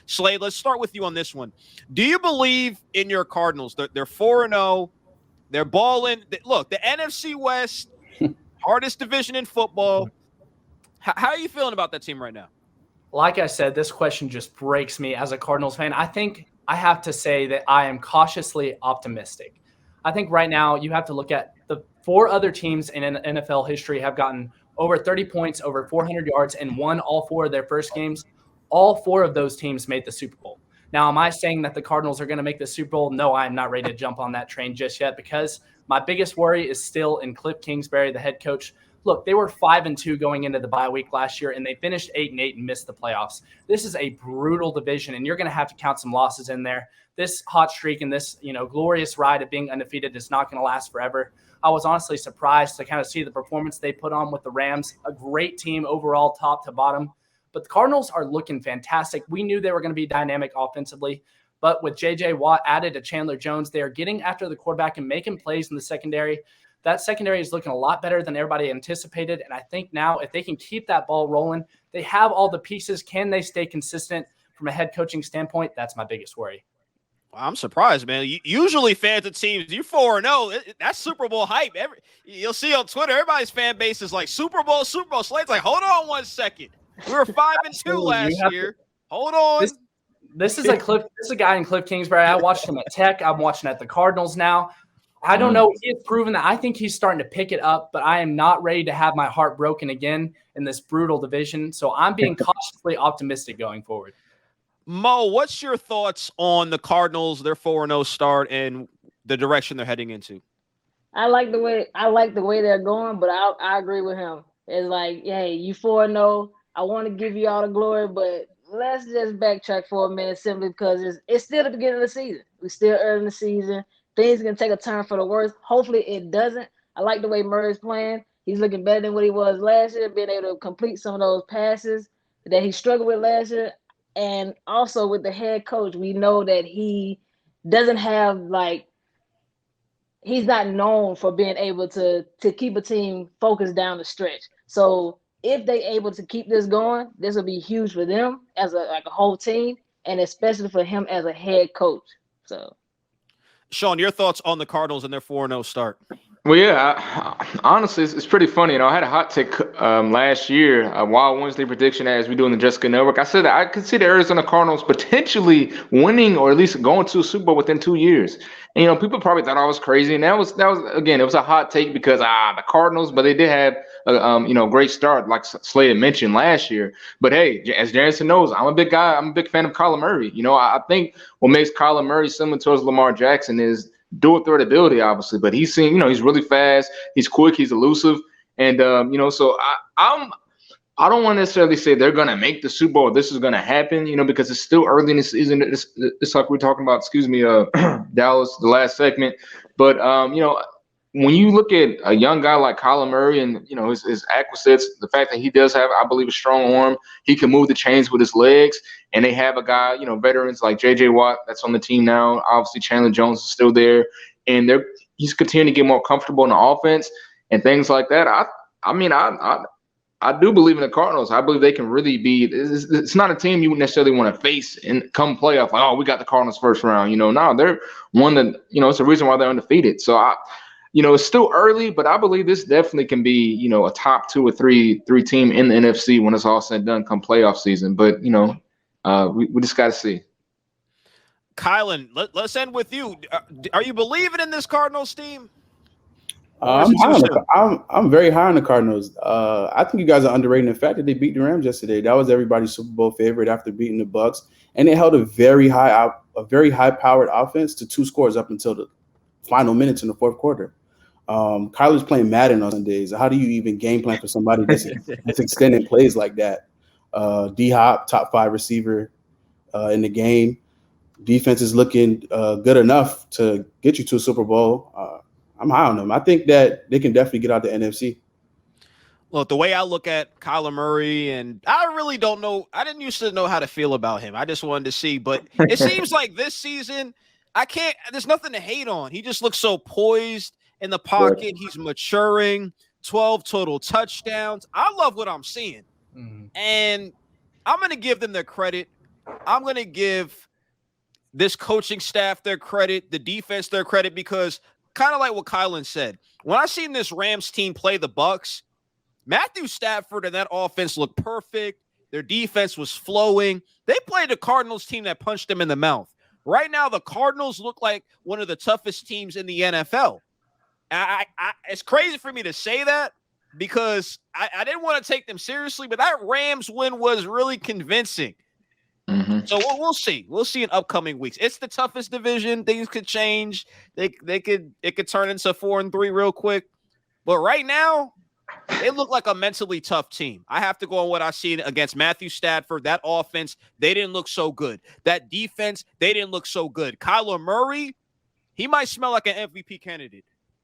Slade, let's start with you on this one. Do you believe in your Cardinals? They're 4-0. They're balling. Look, the NFC West, hardest division in football. How are you feeling about that team right now? Like I said, this question just breaks me as a Cardinals fan. I think I have to say that I am cautiously optimistic. I think right now you have to look at the 4 other teams in NFL history have gotten over 30 points, over 400 yards, and won all 4 of their first games. All 4 of those teams made the Super Bowl. Now, am I saying that the Cardinals are going to make the Super Bowl? No, I'm not ready to jump on that train just yet because my biggest worry is still in Cliff Kingsbury, the head coach. Look, they were 5-2 going into the bye week last year, and they finished 8-8 and missed the playoffs. This is a brutal division, and you're going to have to count some losses in there. This hot streak and this, glorious ride of being undefeated is not going to last forever. I was honestly surprised to kind of see the performance they put on with the Rams, a great team overall, top to bottom. But the Cardinals are looking fantastic. We knew they were going to be dynamic offensively, but with J.J. Watt added to Chandler Jones, they are getting after the quarterback and making plays in the secondary. That secondary is looking a lot better than everybody anticipated. And I think now if they can keep that ball rolling, they have all the pieces. Can they stay consistent from a head coaching standpoint? That's my biggest worry. I'm surprised, man. Usually fans of teams, you're 4-0. That's Super Bowl hype. You'll see on Twitter, everybody's fan base is like, Super Bowl. Slade's like, hold on 1 second. We were 5-2 last year. Hold on. This is a guy in Cliff Kingsbury. I watched him at Tech. I'm watching at the Cardinals now. I don't know. He has proven that. I think he's starting to pick it up, but I am not ready to have my heart broken again in this brutal division. So I'm being cautiously optimistic going forward. Mo, what's your thoughts on the Cardinals, their 4-0 start, and the direction they're heading into? I like the way they're going, but I agree with him. It's like, hey, you 4-0. I want to give you all the glory, but let's just backtrack for a minute simply because it's still the beginning of the season. We're still early in the season. Things can take a turn for the worse. Hopefully it doesn't. I like the way Murray's playing. He's looking better than what he was last year, being able to complete some of those passes that he struggled with last year. And also with the head coach, we know that he doesn't have he's not known for being able to keep a team focused down the stretch. So if they're able to keep this going, this will be huge for them as a whole team, and especially for him as a head coach. So, Sean, your thoughts on the Cardinals and their 4-0 start? Well, yeah, honestly, it's pretty funny. I had a hot take last year, a Wild Wednesday prediction as we do in the Jessica Network. I said that I could see the Arizona Cardinals potentially winning or at least going to a Super Bowl within 2 years. And, people probably thought I was crazy. And that was again, it was a hot take because, the Cardinals, but they did have a great start, like Slade had mentioned last year. But, hey, as Jansen knows, I'm a big guy. I'm a big fan of Kyler Murray. I think what makes Kyler Murray similar towards Lamar Jackson is dual threat ability, obviously, but he's he's really fast, he's quick, he's elusive, and so I don't want to necessarily say they're gonna make the Super Bowl. This is gonna happen, because it's still early in the season. It's like we're talking about, Dallas, the last segment, but when you look at a young guy like Kyler Murray and his acquisites, the fact that he does have, I believe, a strong arm, he can move the chains with his legs, and they have a guy, veterans like J.J. Watt that's on the team now. Obviously, Chandler Jones is still there, and he's continuing to get more comfortable in the offense and things like that. I do believe in the Cardinals. I believe they can really be. It's not a team you would necessarily want to face and come playoff. Like, oh, we got the Cardinals first round. No, they're one that it's a reason why they're undefeated. So it's still early, but I believe this definitely can be, a top 2 or 3 team in the NFC when it's all said and done come playoff season. But, we just got to see. Kylan, let's end with you. Are you believing in this Cardinals team? I'm very high on the Cardinals. I think you guys are underrating the fact that they beat the Rams yesterday. That was everybody's Super Bowl favorite after beating the Bucs, and they held a very high-powered offense to 2 scores up until the final minutes in the fourth quarter. Kyler's playing Madden on Sundays. How do you even game plan for somebody that's extending plays like that? D-Hop, top 5 receiver in the game. Defense is looking good enough to get you to a Super Bowl. I'm high on them. I think that they can definitely get out the NFC. Look, the way I look at Kyler Murray, and I really don't know. I didn't used to know how to feel about him. I just wanted to see. But it seems like this season, there's nothing to hate on. He just looks so poised in the pocket. He's maturing. 12 total touchdowns. I love what I'm seeing. Mm-hmm. And I'm going to give them their credit I'm going to give this coaching staff their credit, the defense their credit, because kind of like what Kylan said, when I seen this Rams team play the Bucs, Matthew Stafford and that offense looked perfect. Their defense was flowing. They played a Cardinals team that punched them in the mouth. Right now, the Cardinals look like one of the toughest teams in the NFL. It's crazy for me to say that because I didn't want to take them seriously, but that Rams win was really convincing. Mm-hmm. So we'll see. We'll see in upcoming weeks. It's the toughest division. Things could change. It could turn into 4-3 real quick. But right now, they look like a mentally tough team. I have to go on what I've seen against Matthew Stafford. That offense, they didn't look so good. That defense, they didn't look so good. Kyler Murray, he might smell like an MVP candidate.